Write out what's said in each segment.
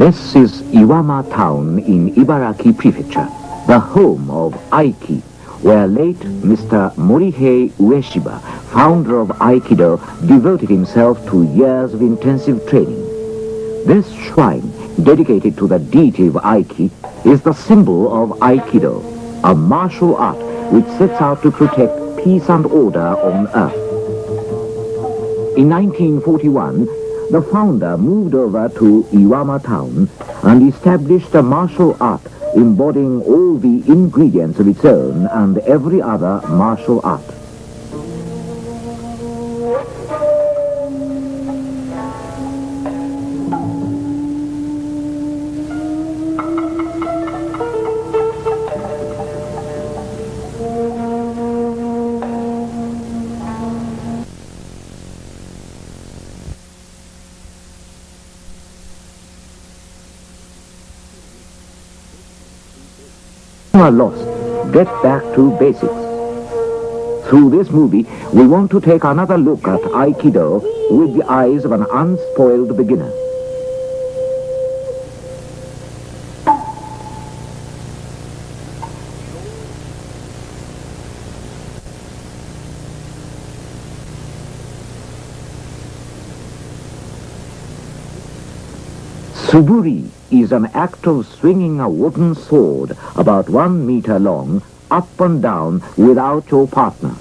This is Iwama town in Ibaraki Prefecture, the home of Aiki, where late Mr. Morihei Ueshiba, founder of Aikido, devoted himself to years of intensive training. This shrine, dedicated to the deity of Aiki, is the symbol of Aikido, a martial art which sets out to protect peace and order on earth. In 1941, the founder moved over to Iwama town and established a martial art embodying all the ingredients of its own and every other martial art. Are lost, get back to basics. Through this movie, we want to take another look at Aikido with the eyes of an unspoiled beginner. Suburi is an act of swinging a wooden sword about 1 meter long up and down without your partner.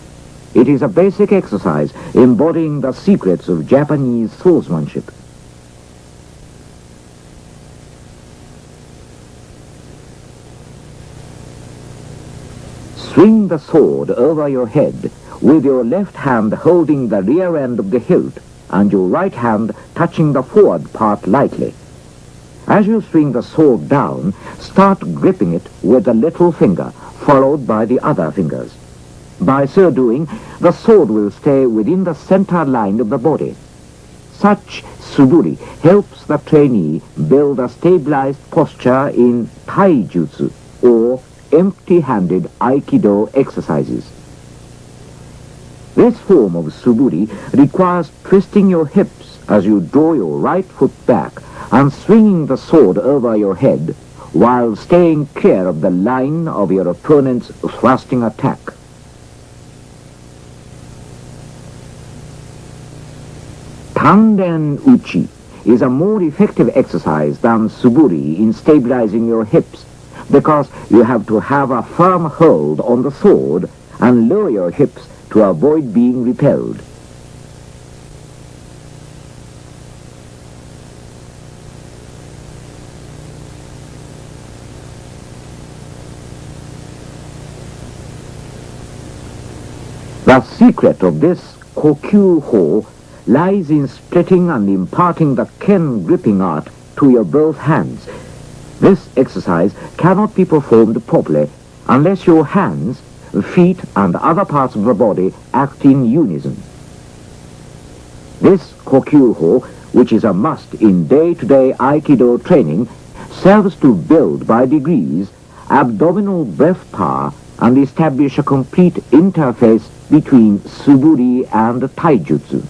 It is a basic exercise embodying the secrets of Japanese swordsmanship. Swing the sword over your head with your left hand holding the rear end of the hilt and your right hand touching the forward part lightly. As you swing the sword down, start gripping it with the little finger, followed by the other fingers. By so doing, the sword will stay within the center line of the body. Such suburi helps the trainee build a stabilized posture in taijutsu, or empty-handed Aikido exercises. This form of suburi requires twisting your hips as you draw your right foot back and swinging the sword over your head while staying clear of the line of your opponent's thrusting attack. Tanden uchi is a more effective exercise than suburi in stabilizing your hips because you have to have a firm hold on the sword and lower your hips to avoid being repelled. The secret of this kokyu-ho lies in splitting and imparting the ken gripping art to your both hands. This exercise cannot be performed properly unless your hands, feet and other parts of the body act in unison. This kokyu-ho, which is a must in day-to-day Aikido training, serves to build by degrees abdominal breath power and establish a complete interface between suburi and taijutsu.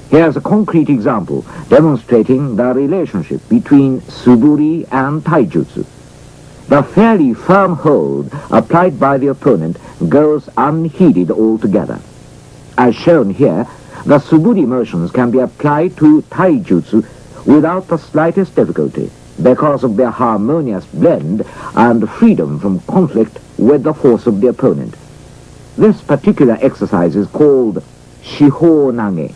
Here's a concrete example demonstrating the relationship between suburi and taijutsu. The fairly firm hold applied by the opponent goes unheeded altogether. As shown here, the suburi motions can be applied to taijutsu without the slightest difficulty because of their harmonious blend and freedom from conflict with the force of the opponent. This particular exercise is called shiho nage.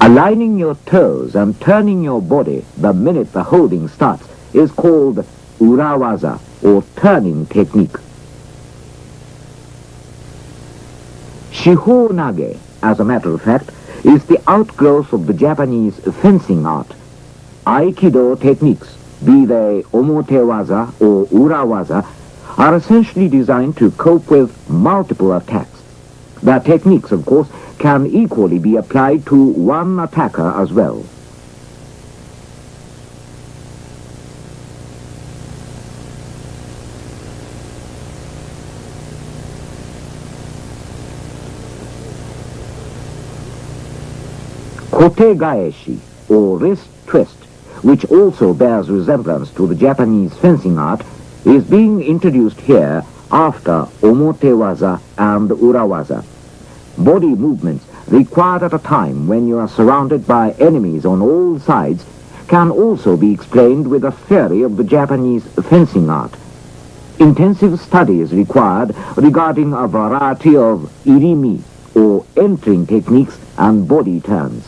Aligning your toes and turning your body the minute the holding starts is called urawaza, or turning technique. Shiho nage, as a matter of fact, is the outgrowth of the Japanese fencing art. Aikido techniques, be they omotewaza or urawaza, are essentially designed to cope with multiple attacks. The techniques, of course, can equally be applied to one attacker as well. Kotegaeshi, or wrist twist, which also bears resemblance to the Japanese fencing art, is being introduced here after omotewaza and urawaza. Body movements required at a time when you are surrounded by enemies on all sides can also be explained with a theory of the Japanese fencing art. Intensive study is required regarding a variety of irimi, or entering techniques and body turns.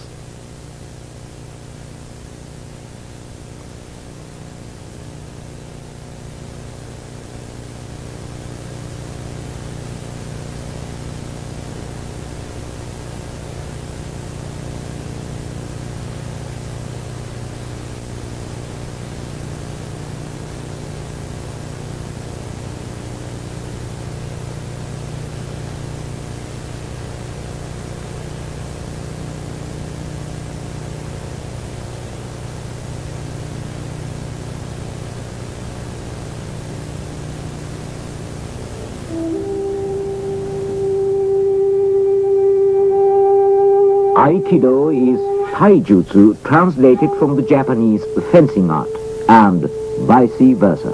Aikido is taijutsu translated from the Japanese fencing art, and vice versa.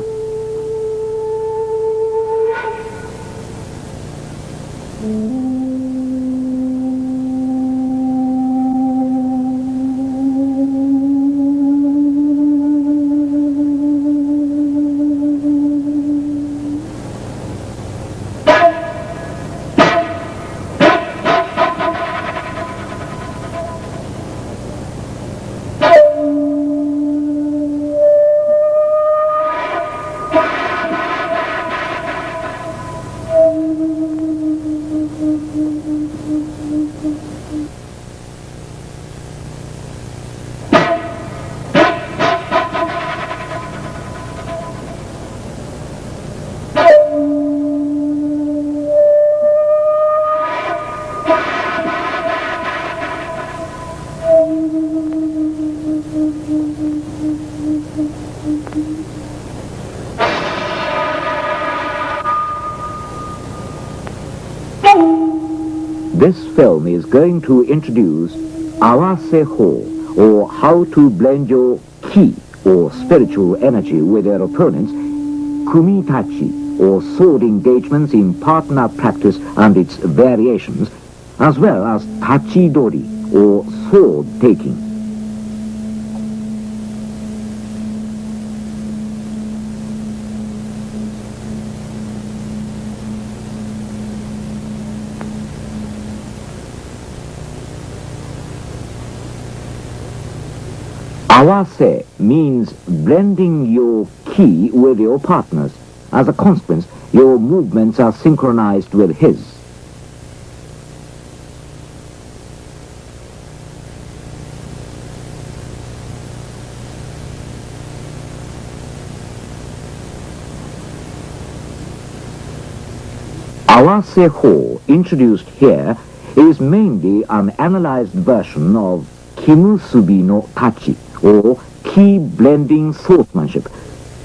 This film is going to introduce awase ho, or how to blend your ki, or spiritual energy, with your opponents, kumitachi, or sword engagements in partner practice and its variations, as well as tachidori, or sword taking. Awase means blending your ki with your partner's. As a consequence, your movements are synchronized with his. Awase ho, introduced here, is mainly an analyzed version of kimusubi no tachi, or ki blending swordsmanship.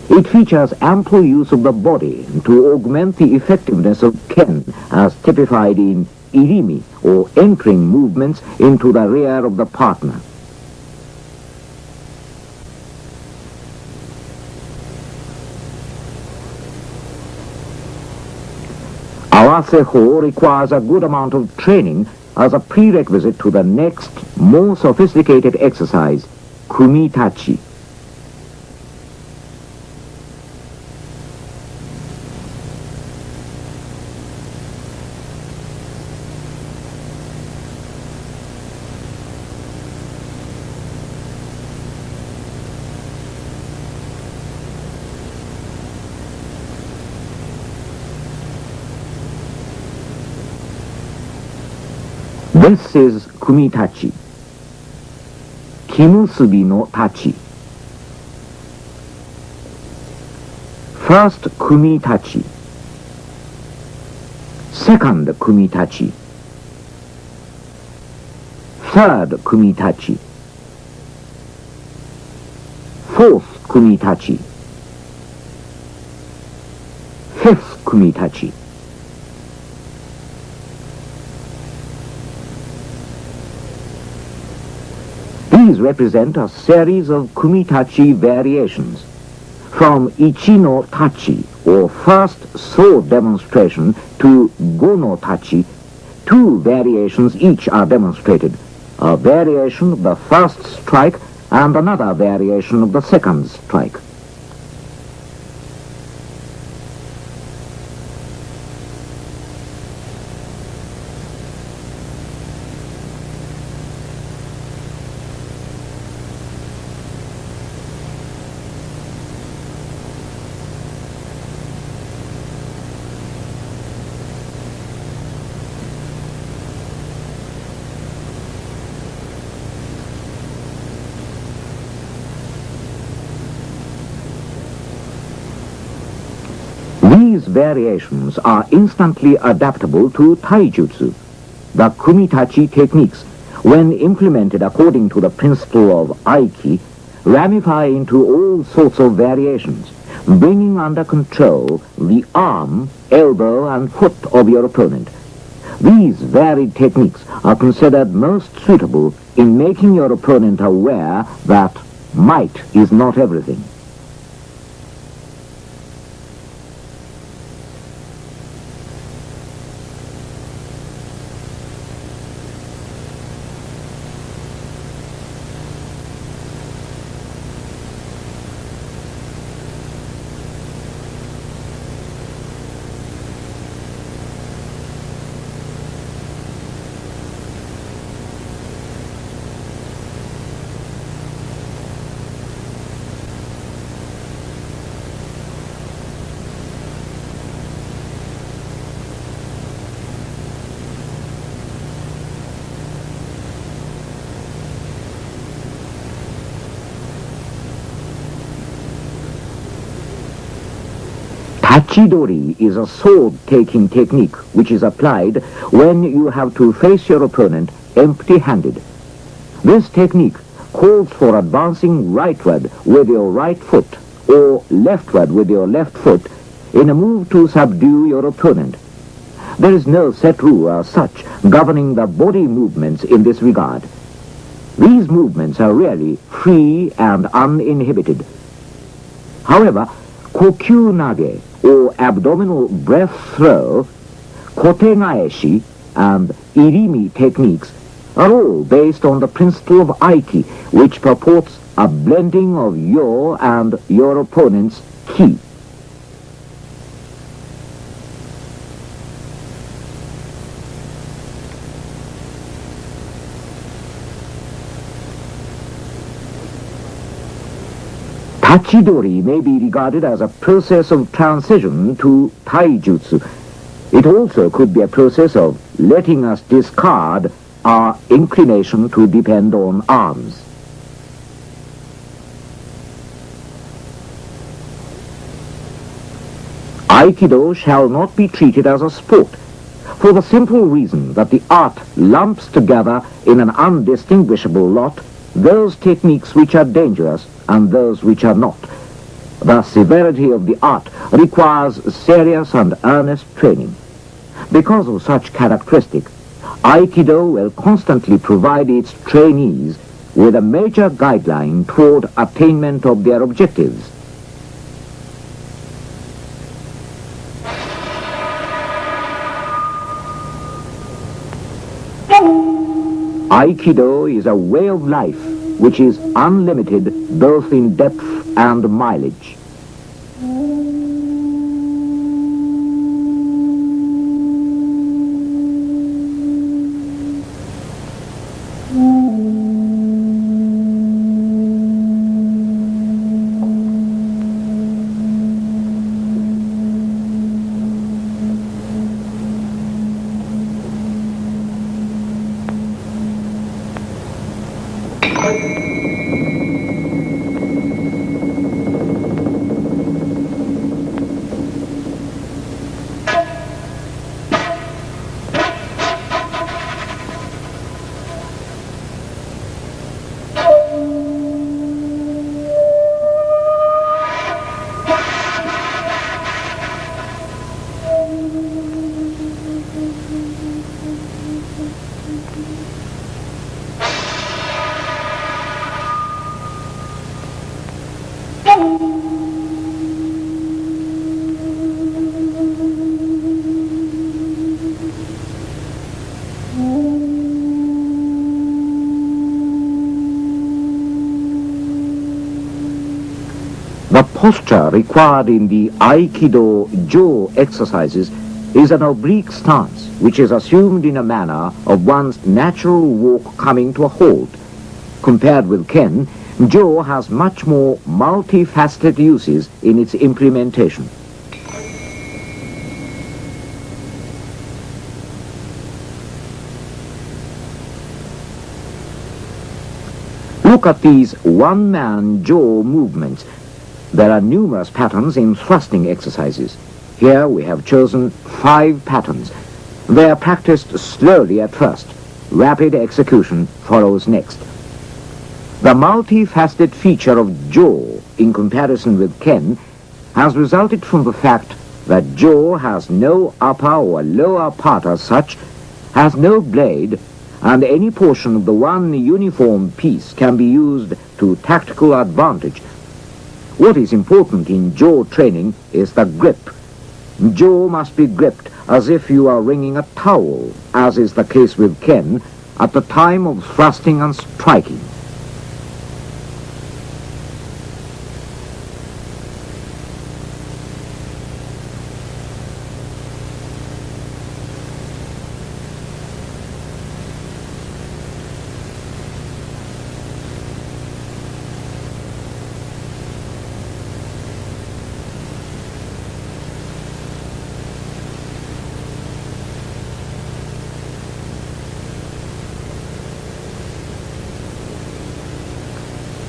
It features ample use of the body to augment the effectiveness of ken, as typified in irimi, or entering movements into the rear of the partner. Awase ho requires a good amount of training as a prerequisite to the next, more sophisticated exercise, kumitachi. This is kumitachi. Kimusubi no tachi. First kumitachi. Second kumitachi. Third kumitachi. Fourth kumitachi. Fifth kumitachi. These represent a series of kumitachi variations. From ichi no tachi, or first sword demonstration, to go no tachi, two variations each are demonstrated. A variation of the first strike and another variation of the second strike. These variations are instantly adaptable to taijutsu. The kumitachi techniques, when implemented according to the principle of aiki, ramify into all sorts of variations, bringing under control the arm, elbow, and foot of your opponent. These varied techniques are considered most suitable in making your opponent aware that might is not everything. Hachidori is a sword-taking technique which is applied when you have to face your opponent empty-handed. This technique calls for advancing rightward with your right foot or leftward with your left foot in a move to subdue your opponent. There is no set rule as such governing the body movements in this regard. These movements are really free and uninhibited. However, kokyu nage, or abdominal breath throw, kotegaeshi, and irimi techniques are all based on the principle of aiki, which purports a blending of your and your opponent's ki. Hachidori may be regarded as a process of transition to taijutsu. It also could be a process of letting us discard our inclination to depend on arms. Aikido shall not be treated as a sport, for the simple reason that the art lumps together in an undistinguishable lot those techniques which are dangerous and those which are not. The severity of the art requires serious and earnest training. Because of such characteristic, Aikido will constantly provide its trainees with a major guideline toward attainment of their objectives. Aikido is a way of life which is unlimited both in depth and mileage. The posture required in the Aikido jaw exercises is an oblique stance, which is assumed in a manner of one's natural walk coming to a halt. Compared with Ken, jaw has much more multifaceted uses in its implementation. Look at these one-man jaw movements. There are numerous patterns in thrusting exercises. Here we have chosen 5 patterns. They are practiced slowly at first. Rapid execution follows next. The multifaceted feature of jaw in comparison with Ken has resulted from the fact that jaw has no upper or lower part as such, has no blade, and any portion of the one uniform piece can be used to tactical advantage. What is important in jaw training is the grip. Jaw must be gripped as if you are wringing a towel, as is the case with Ken, at the time of thrusting and striking.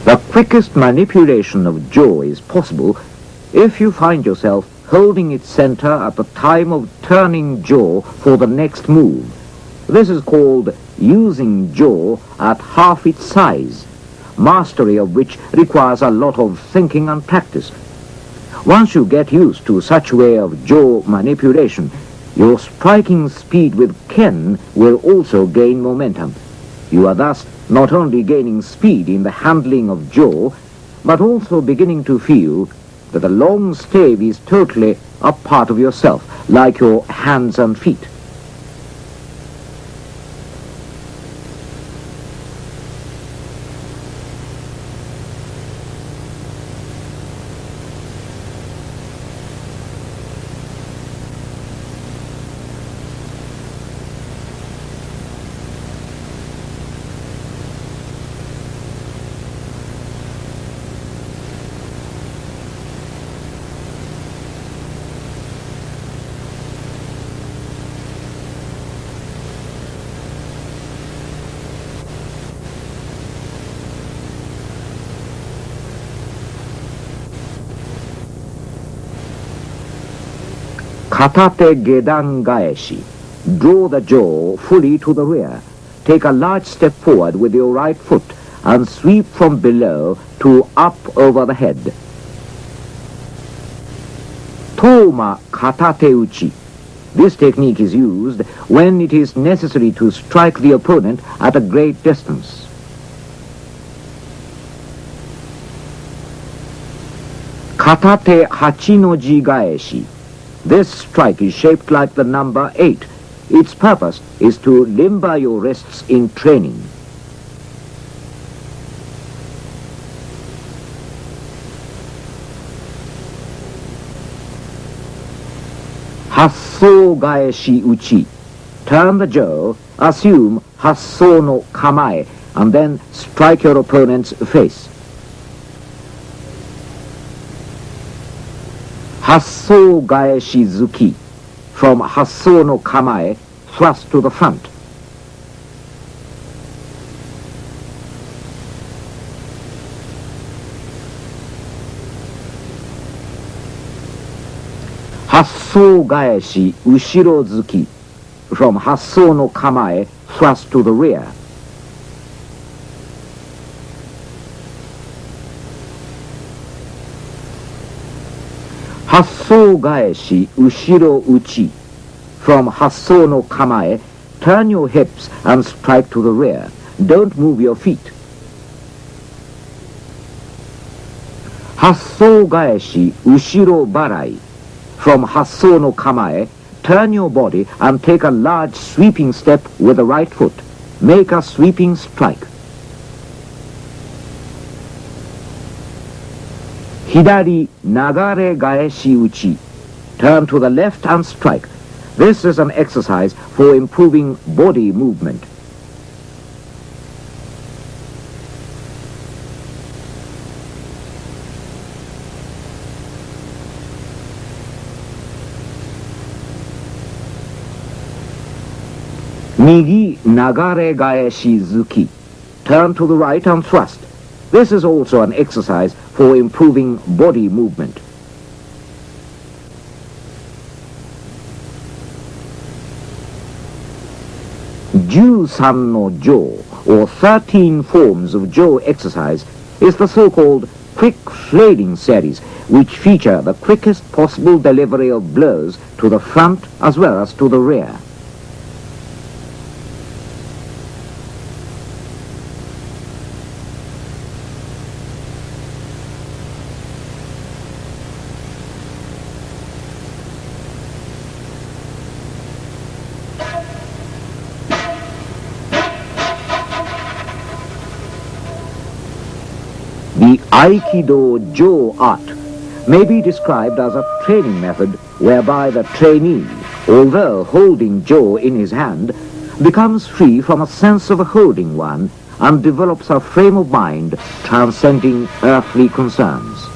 The quickest manipulation of jaw is possible if you find yourself holding its center at the time of turning jaw for the next move. This is called using jaw at half its size, mastery of which requires a lot of thinking and practice. Once you get used to such way of jaw manipulation, your striking speed with Ken will also gain momentum. You are thus not only gaining speed in the handling of jaw, but also beginning to feel that the long stave is totally a part of yourself, like your hands and feet. Katate gedan gaeshi. Draw the jaw fully to the rear. Take a large step forward with your right foot and sweep from below to up over the head. Toma katate uchi. This technique is used when it is necessary to strike the opponent at a great distance. Katate hachi no ji gaeshi. This strike is shaped like the number 8. Its purpose is to limber your wrists in training. Hasso gaeshi uchi. Turn the jaw, assume hasso no kamae, and then strike your opponent's face. Hasso gaeshi zuki. From hasso no kamae, thrust to the front. Hasso gaeshi ushiro zuki. From hasso no kamae, thrust to the rear. Hasso gaeshi ushiro uchi. From hasso no kamae, turn your hips and strike to the rear. Don't move your feet. Hasso gaeshi ushiro barai. From Hasso no kamae, turn your body and take a large sweeping step with the right foot. Make a sweeping strike. Hidari nagare gaeshi uchi. Turn to the left and strike. This is an exercise for improving body movement. Nigi nagare gaeshi zuki. Turn to the right and thrust. This is also an exercise for improving body movement. Ju-san no jo, or 13 forms of jo exercise, is the so-called quick flailing series, which feature the quickest possible delivery of blows to the front as well as to the rear. The Aikido Jo art may be described as a training method whereby the trainee, although holding Jo in his hand, becomes free from a sense of holding one and develops a frame of mind transcending earthly concerns.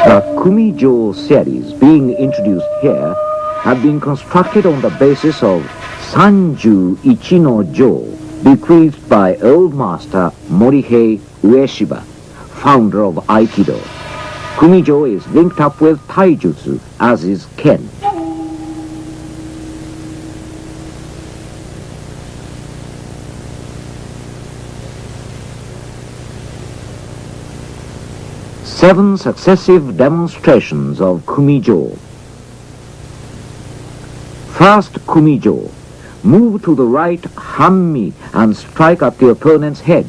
The Kumijo series being introduced here have been constructed on the basis of Sanju Ichi no Jo, bequeathed by old master Morihei Ueshiba, founder of Aikido. Kumijo is linked up with Taijutsu, as is Ken. Seven successive demonstrations of Kumijo. First Kumijo. Move to the right Hammi and strike at the opponent's head.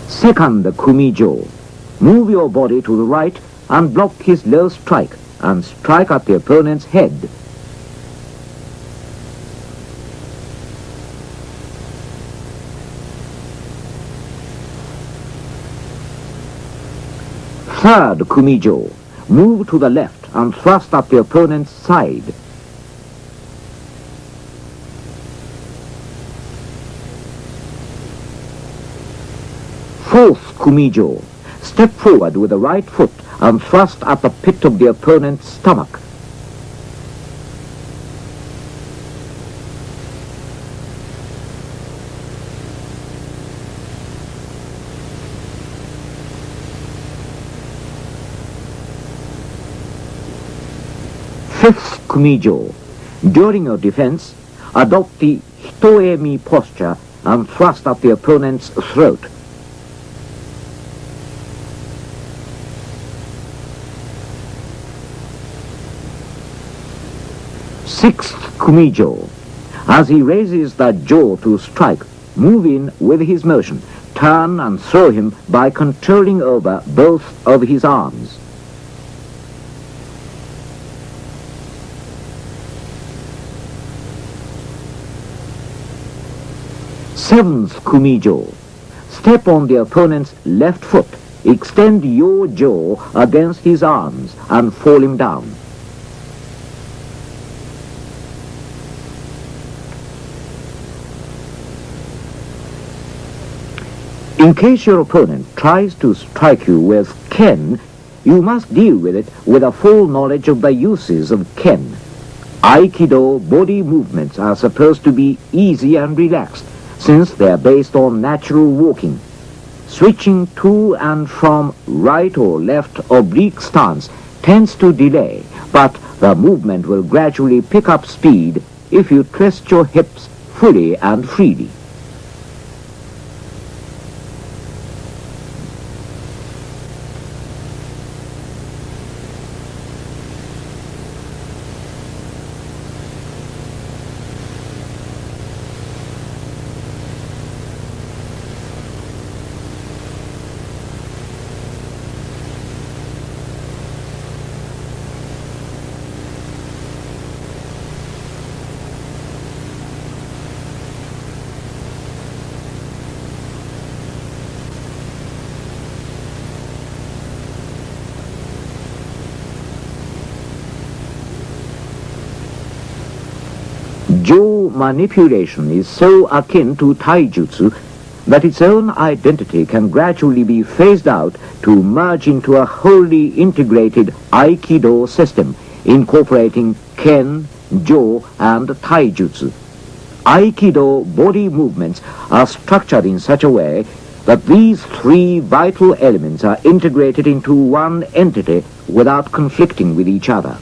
Second Kumijo. Move your body to the right and block his low strike and strike at the opponent's head. Third Kumijo. Move to the left and thrust at the opponent's side. Fourth Kumijo. Step forward with the right foot and thrust at the pit of the opponent's stomach. Fifth Kumijo. During your defense, adopt the Hitoemi posture and thrust at the opponent's throat. Sixth Kumijo. As he raises the jaw to strike, move in with his motion. Turn and throw him by controlling over both of his arms. Seventh Kumijo. Step on the opponent's left foot. Extend your jaw against his arms and fall him down. In case your opponent tries to strike you with Ken, you must deal with it with a full knowledge of the uses of Ken. Aikido body movements are supposed to be easy and relaxed, since they are based on natural walking. Switching to and from right or left oblique stance tends to delay, but the movement will gradually pick up speed if you twist your hips fully and freely. Jaw manipulation is so akin to taijutsu that its own identity can gradually be phased out to merge into a wholly integrated Aikido system, incorporating Ken, Jo, and Taijutsu. Aikido body movements are structured in such a way that these three vital elements are integrated into one entity without conflicting with each other.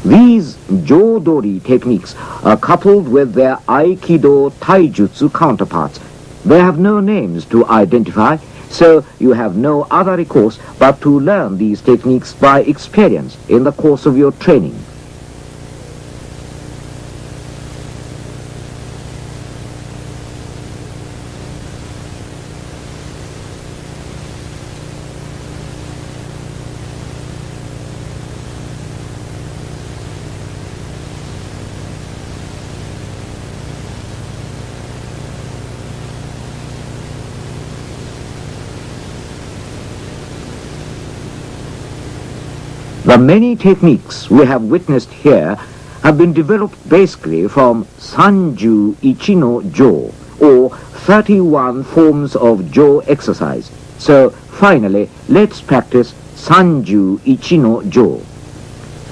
These Jo-dori techniques are coupled with their Aikido Taijutsu counterparts. They have no names to identify, so you have no other recourse but to learn these techniques by experience in the course of your training. The many techniques we have witnessed here have been developed basically from Sanju Ichino Jo, or 31 forms of Jo exercise. So finally, let's practice Sanju Ichino Jo.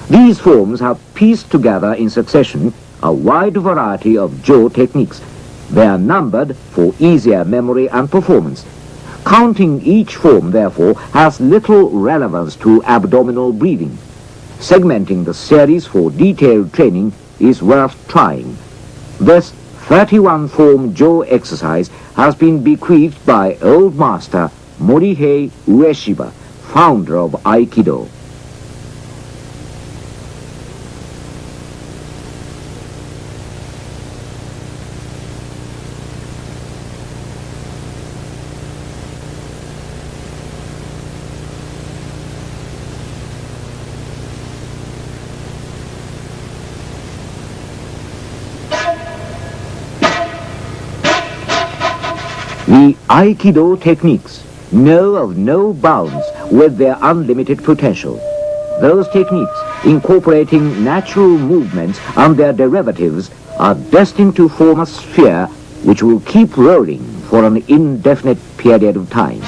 These forms have pieced together in succession a wide variety of Jo techniques. They are numbered for easier memory and performance. Counting each form, therefore, has little relevance to abdominal breathing. Segmenting the series for detailed training is worth trying. This 31-form Jo exercise has been bequeathed by Old Master Morihei Ueshiba, founder of Aikido. The Aikido techniques know of no bounds with their unlimited potential. Those techniques, incorporating natural movements and their derivatives, are destined to form a sphere which will keep rolling for an indefinite period of time.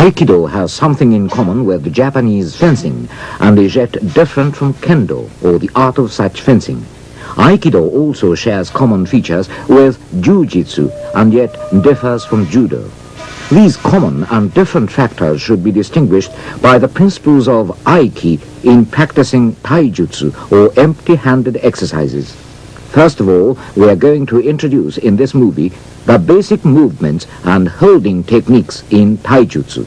Aikido has something in common with Japanese fencing and is yet different from Kendo, or the art of such fencing. Aikido also shares common features with Jiu-Jitsu and yet differs from Judo. These common and different factors should be distinguished by the principles of Aiki in practicing Taijutsu, or empty-handed exercises. First of all, we are going to introduce in this movie the basic movements and holding techniques in Taijutsu.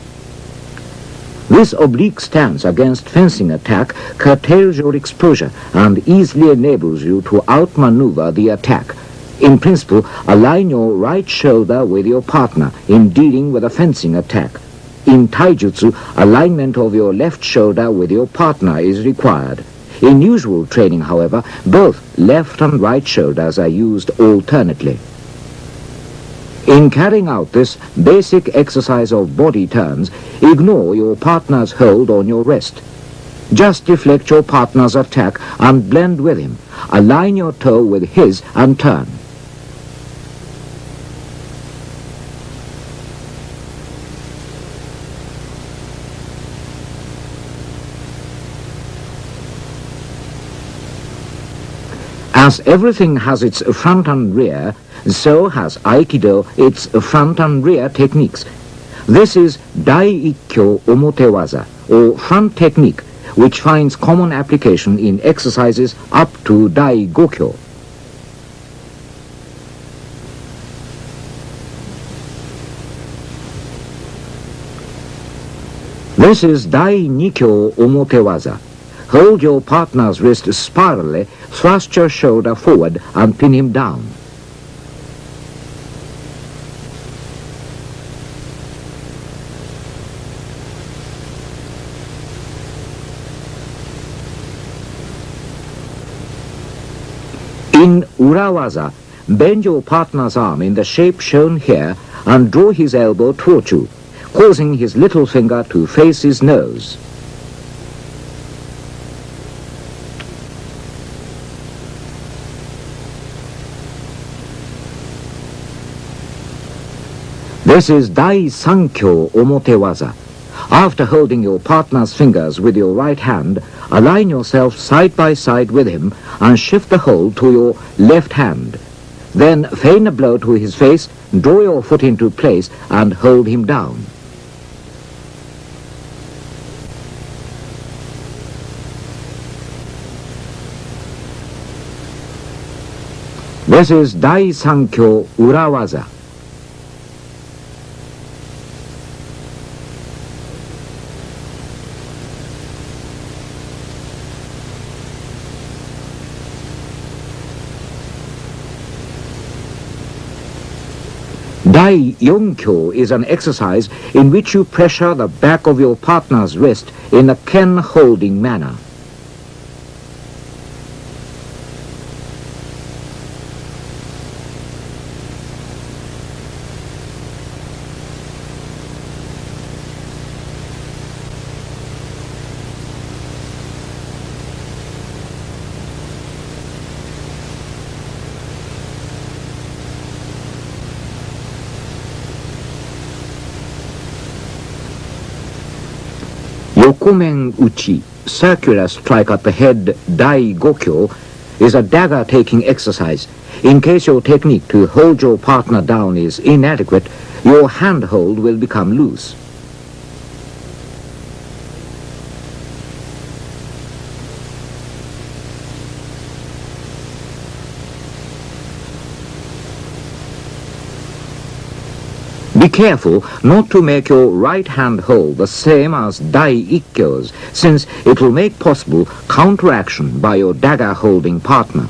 This oblique stance against fencing attack curtails your exposure and easily enables you to outmaneuver the attack. In principle, align your right shoulder with your partner in dealing with a fencing attack. In taijutsu, alignment of your left shoulder with your partner is required. In usual training, however, both left and right shoulders are used alternately. In carrying out this basic exercise of body turns, ignore your partner's hold on your wrist. Just deflect your partner's attack and blend with him. Align your toe with his and turn. As everything has its front and rear, so has Aikido its front and rear techniques. This is Dai-ikkyo Omotewaza, or front technique, which finds common application in exercises up to Dai-gokyo. This is Dai-nikyo Omotewaza. Hold your partner's wrist spirally, thrust your shoulder forward and pin him down. In Urawaza, bend your partner's arm in the shape shown here and draw his elbow towards you, causing his little finger to face his nose. This is Dai-sankyo Omotewaza. After holding your partner's fingers with your right hand, align yourself side by side with him and shift the hold to your left hand. Then feign a blow to his face, draw your foot into place and hold him down. This is Dai-sankyo Urawaza. Dai-yonkyo is an exercise in which you pressure the back of your partner's wrist in a ken-holding manner. Yokomen uchi, circular strike at the head Dai-gokyo, is a dagger-taking exercise. In case your technique to hold your partner down is inadequate, your hand hold will become loose. Be careful not to make your right hand hold the same as Dai-ikkyo's, since it will make possible counteraction by your dagger-holding partner.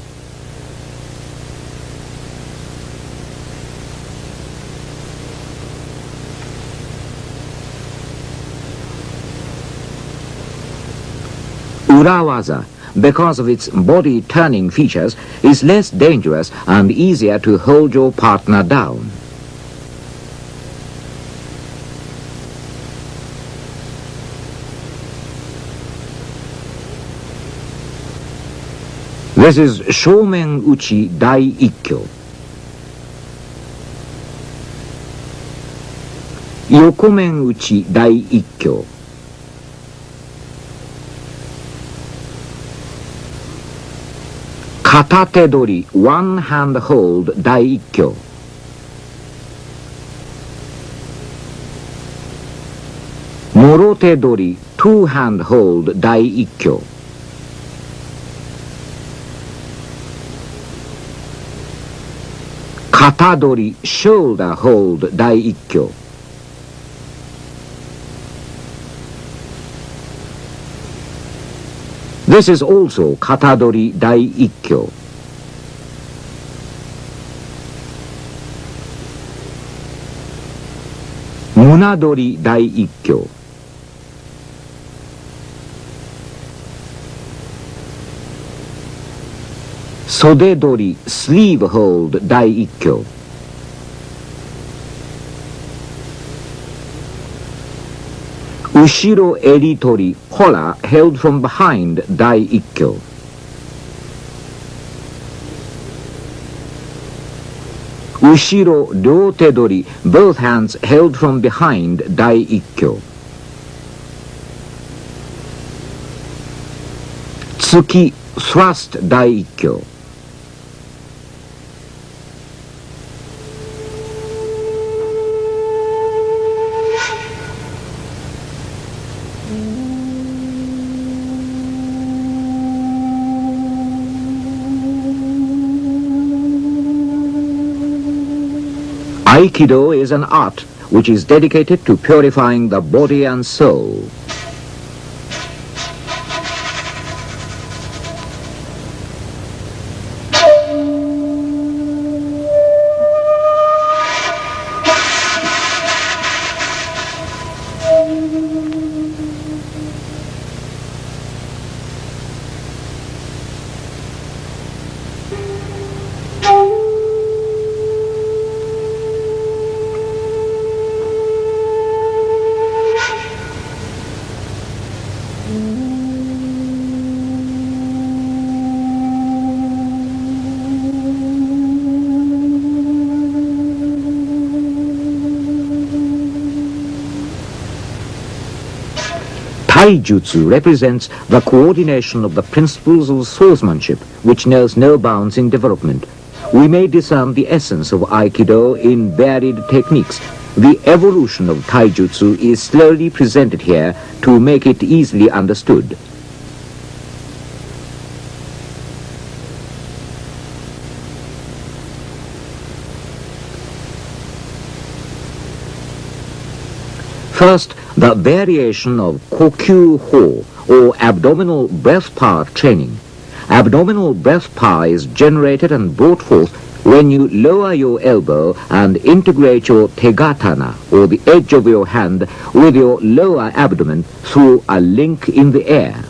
Urawaza, because of its body-turning features, is less dangerous and easier to hold your partner down. This is Shomen Uchi Dai-ikkyo. Yokomen Uchi Dai-ikkyo. Katate dori, one hand hold Dai-ikkyo. Morote dori, two hand hold Dai-ikkyo. Katadori, shoulder hold Dai-ikkyo. This is also Katadori Dai Ikkyo. Munadori Dai Ikkyo. Sodedori Sleeve Hold Dai Ikkyo. Ushiro Eritori Collar held from behind Dai Ikkyo. Ushiro Ryotedori, both hands held from behind Dai Ikkyo. Tsuki Thrust Dai Ikkyo. Aikido is an art which is dedicated to purifying the body and soul. Taijutsu represents the coordination of the principles of swordsmanship, which knows no bounds in development. We may discern the essence of Aikido in varied techniques. The evolution of Taijutsu is slowly presented here to make it easily understood. First, the variation of Kokyu-ho, or abdominal breath power training. Abdominal breath power is generated and brought forth when you lower your elbow and integrate your tegatana, or the edge of your hand, with your lower abdomen through a link in the air.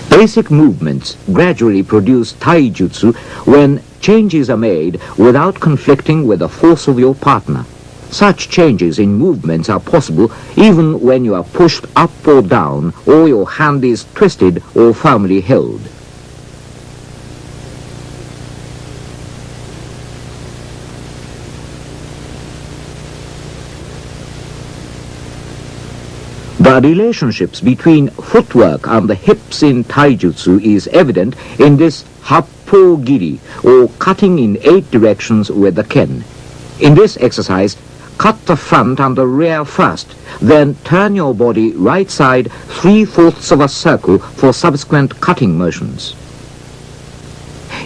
Basic movements gradually produce taijutsu when changes are made without conflicting with the force of your partner. Such changes in movements are possible even when you are pushed up or down, or your hand is twisted or firmly held. The relationships between footwork and the hips in taijutsu is evident in this happo-giri, or cutting in 8 directions with the ken. In this exercise, cut the front and the rear first, then turn your body right side 3/4 of a circle for subsequent cutting motions.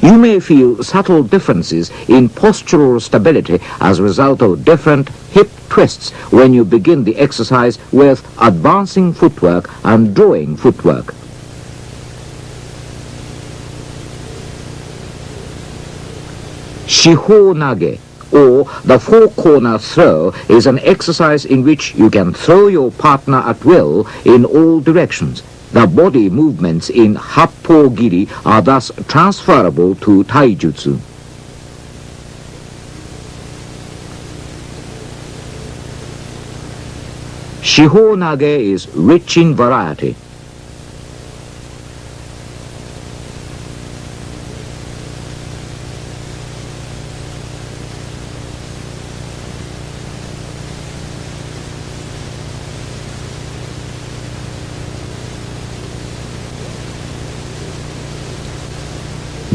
You may feel subtle differences in postural stability as a result of different hip twists when you begin the exercise with advancing footwork and drawing footwork. Shiho nage, or the four-corner throw, is an exercise in which you can throw your partner at will in all directions. The body movements in happo-giri are thus transferable to taijutsu. Shiho nage is rich in variety.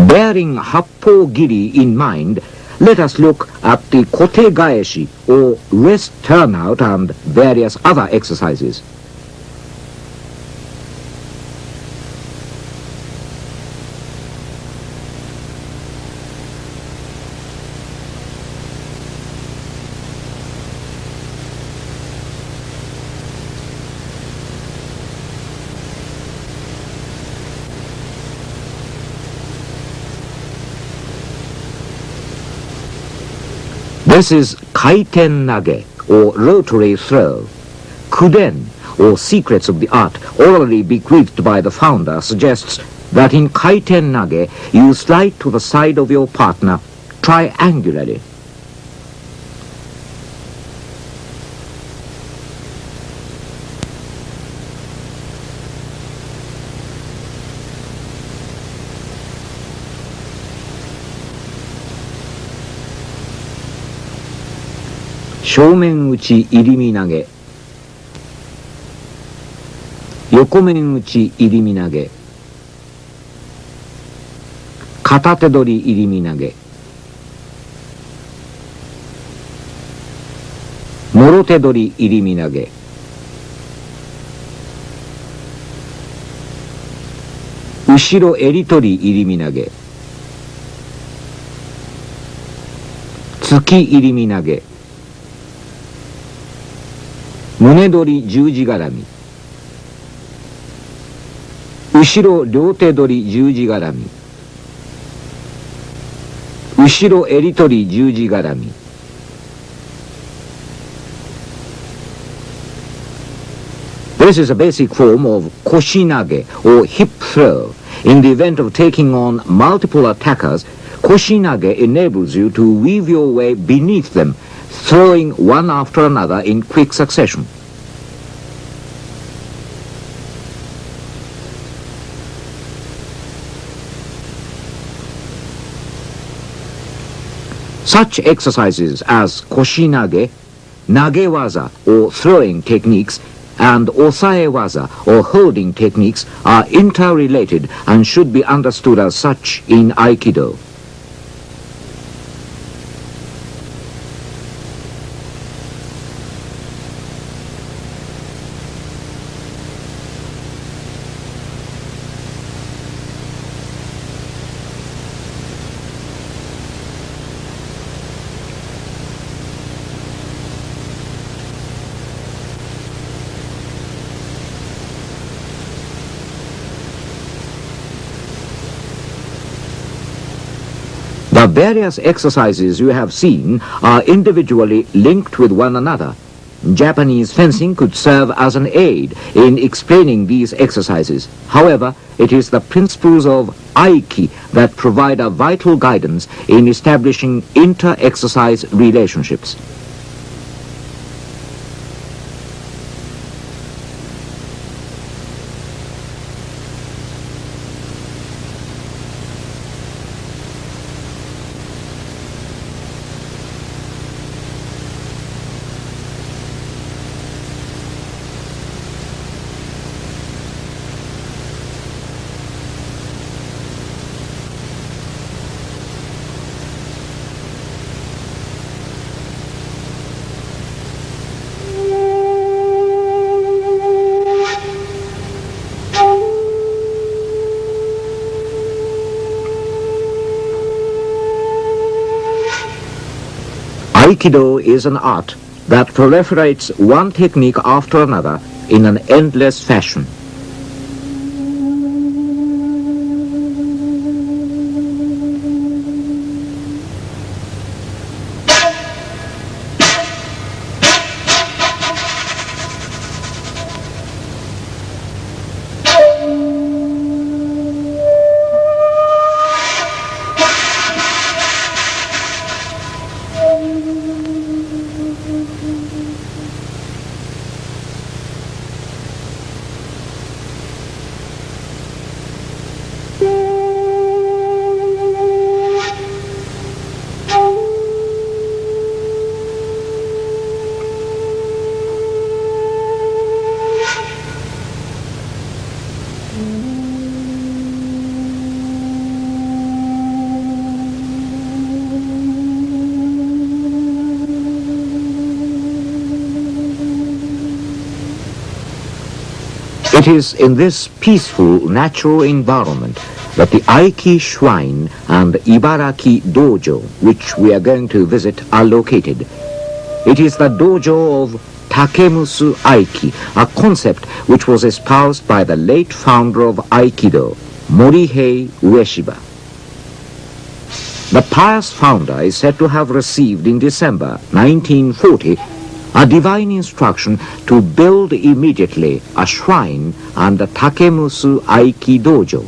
Bearing happo-giri in mind, let us look at the kote gaeshi, or wrist turnout, and various other exercises. This is kaiten nage, or rotary throw. Kuden, or secrets of the art, orally bequeathed by the founder, suggests that in kaiten nage you slide to the side of your partner triangularly. Shoumen uchi irimi nage, yokomen uchi irimi nage, katate dori irimi nage, morote dori irimi nage, ushiro eritori irimi nage, tsuki irimi nage, 胸取り十字絡み、後ろ両手取り十字絡み、後ろ襟取り十字絡み。This is a basic form of koshinage, or hip throw. In the event of taking on multiple attackers, koshinage enables you to weave your way beneath them, throwing one after another in quick succession. Such exercises as koshinage, nagewaza, or throwing techniques, and osaewaza, or holding techniques, are interrelated and should be understood as such in Aikido. The various exercises you have seen are individually linked with one another. Japanese fencing could serve as an aid in explaining these exercises. However, it is the principles of Aiki that provide a vital guidance in establishing inter-exercise relationships. Aikido is an art that proliferates one technique after another in an endless fashion. It is in this peaceful, natural environment that the Aiki Shrine and Ibaraki Dojo, which we are going to visit, are located. It is the dojo of Takemusu Aiki, a concept which was espoused by the late founder of Aikido, Morihei Ueshiba. The pious founder is said to have received in December 1940 a divine instruction to build immediately a shrine and the Takemusu Aiki Dojo.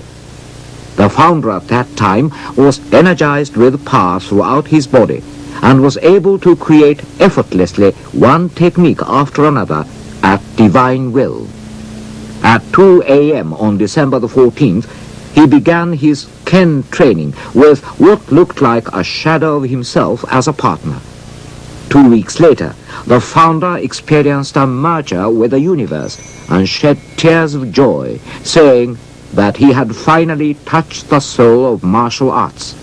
The founder at that time was energized with power throughout his body and was able to create effortlessly one technique after another at divine will. At 2 a.m. on December the 14th, he began his Ken training with what looked like a shadow of himself as a partner. 2 weeks later, the founder experienced a merger with the universe and shed tears of joy, saying that he had finally touched the soul of martial arts.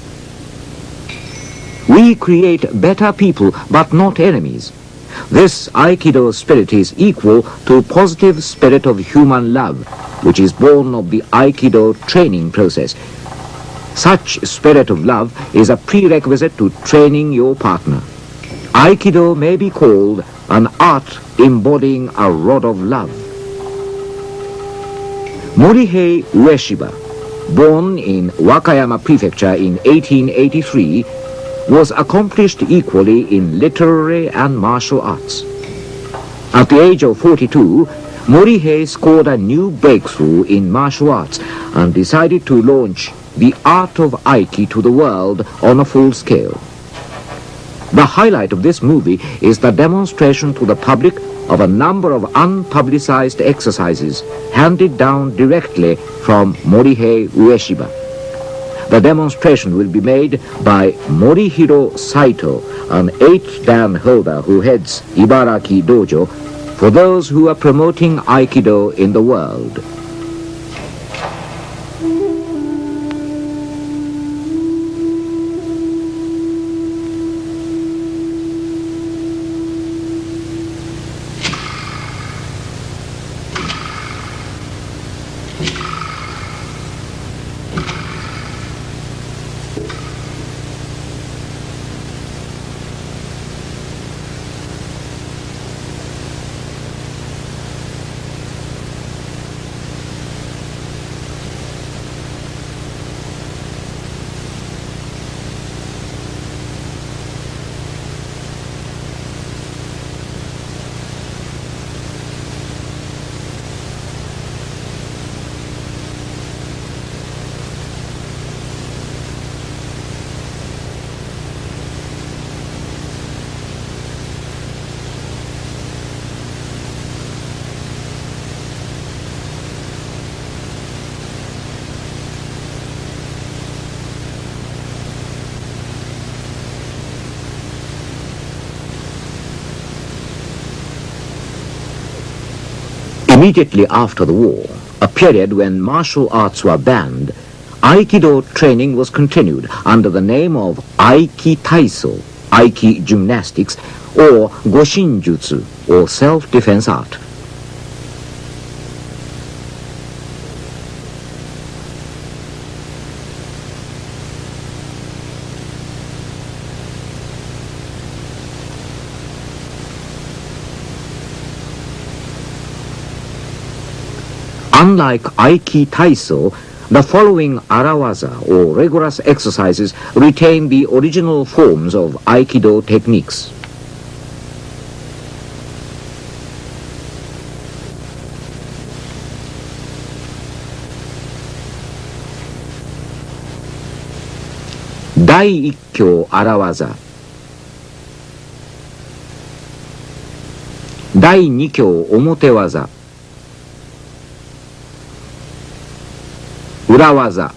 We create better people, but not enemies. This Aikido spirit is equal to positive spirit of human love, which is born of the Aikido training process. Such spirit of love is a prerequisite to training your partner. Aikido may be called an art embodying a rod of love. Morihei Ueshiba, born in Wakayama Prefecture in 1883, was accomplished equally in literary and martial arts. At the age of 42, Morihei scored a new breakthrough in martial arts and decided to launch the art of Aiki to the world on a full scale. The highlight of this movie is the demonstration to the public of a number of unpublicized exercises handed down directly from Morihei Ueshiba. The demonstration will be made by Morihiro Saito, an 8th dan holder who heads Ibaraki Dojo, for those who are promoting Aikido in the world. Immediately after the war, a period when martial arts were banned, Aikido training was continued under the name of Aiki Taiso, Aiki gymnastics, or Goshinjutsu, or self-defense art. Unlike Aiki Taiso, the following arawaza, or rigorous exercises, retain the original forms of Aikido techniques. Dai Ikkyo arawaza, Dai Nikyo omotewaza, Urawaza.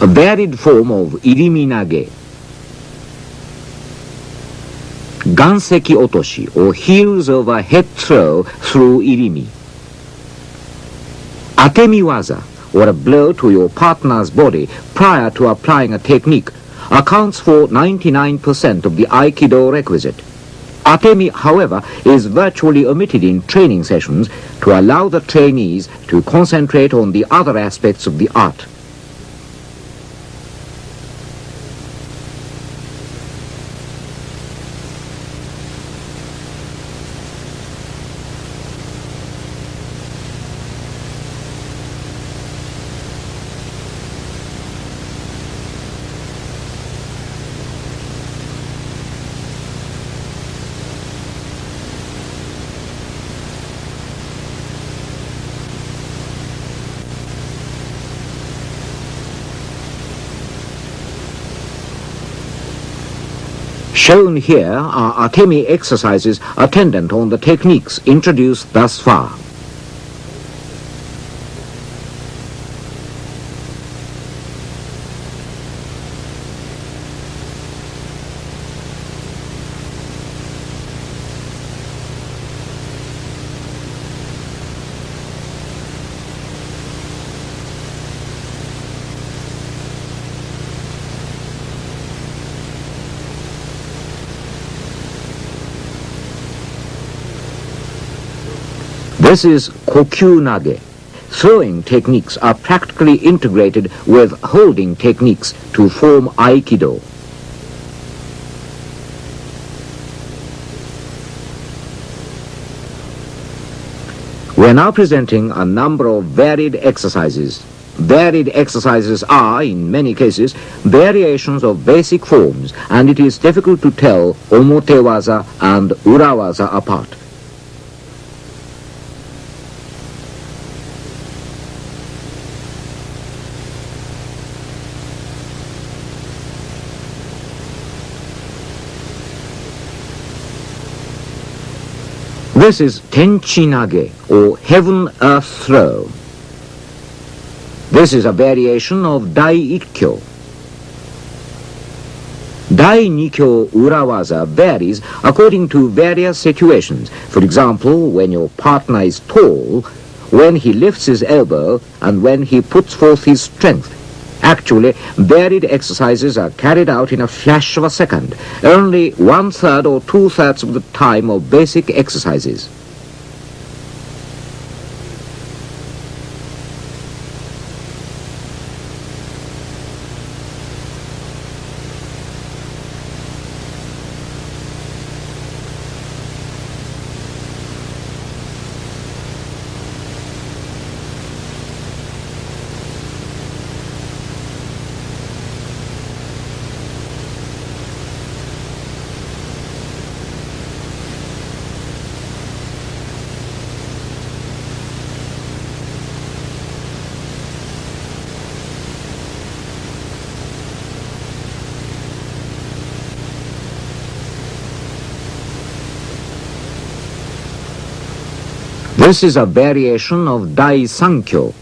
A varied form of iriminage. Ganseki otoshi, or heels over head throw through irimi. Atemiwaza, or a blow to your partner's body prior to applying a technique, accounts for 99% of the Aikido requisite. Atemi, however, is virtually omitted in training sessions to allow the trainees to concentrate on the other aspects of the art. Shown here are Atemi exercises attendant on the techniques introduced thus far. This is kokyu nage. Throwing techniques are practically integrated with holding techniques to form Aikido. We are now presenting a number of varied exercises. Varied exercises are, in many cases, variations of basic forms, and it is difficult to tell omotewaza and urawaza apart. This is Tenchinage, or heaven-earth throw. This is a variation of Dai-ikkyo. Dai-nikyo urawaza varies according to various situations. For example, when your partner is tall, when he lifts his elbow, and when he puts forth his strength. Actually, varied exercises are carried out in a flash of a second, only 1/3 or 2/3 of the time of basic exercises. This is a variation of Dai-sankyo.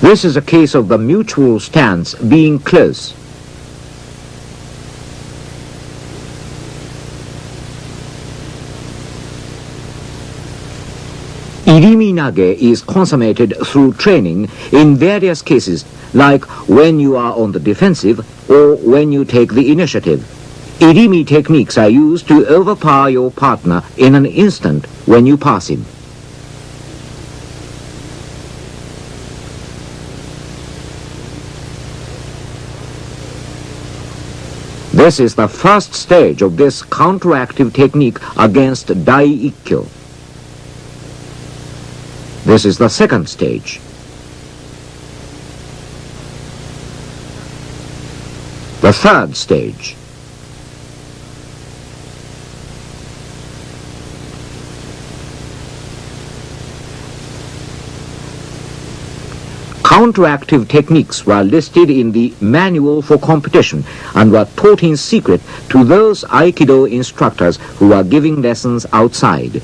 This is a case of the mutual stance being close. Irimi-nage is consummated through training in various cases, like when you are on the defensive or when you take the initiative. Irimi techniques are used to overpower your partner in an instant when you pass him. This is the first stage of this counteractive technique against Dai-ikkyo. This is the second stage. The third stage. Counteractive techniques were listed in the manual for competition and were taught in secret to those Aikido instructors who were giving lessons outside.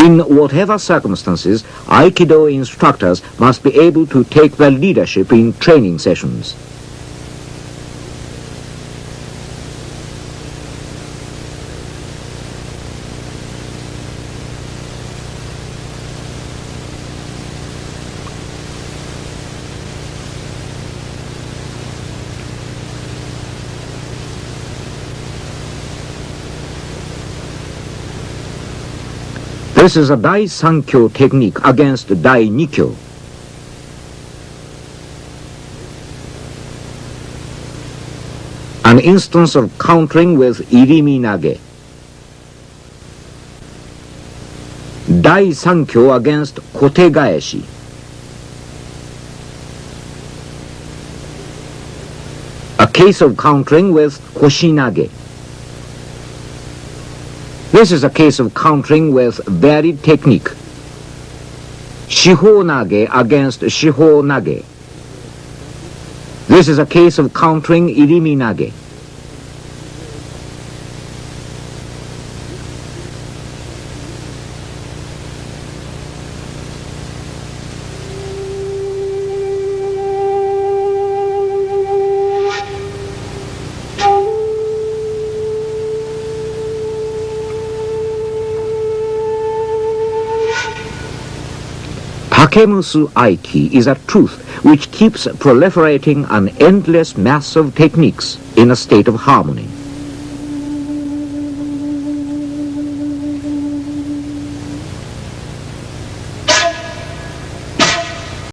In whatever circumstances, Aikido instructors must be able to take the leadership in training sessions. This is a Dai Sankyo technique against Dai Nikyo. An instance of countering with Irimi Nage. Dai Sankyo against Kote Gaeshi. A case of countering with Koshi Nage. This is a case of countering with varied technique. Shiho Nage against Shiho Nage. This is a case of countering Irimi Nage. Takemusu Aiki is a truth which keeps proliferating an endless mass of techniques in a state of harmony.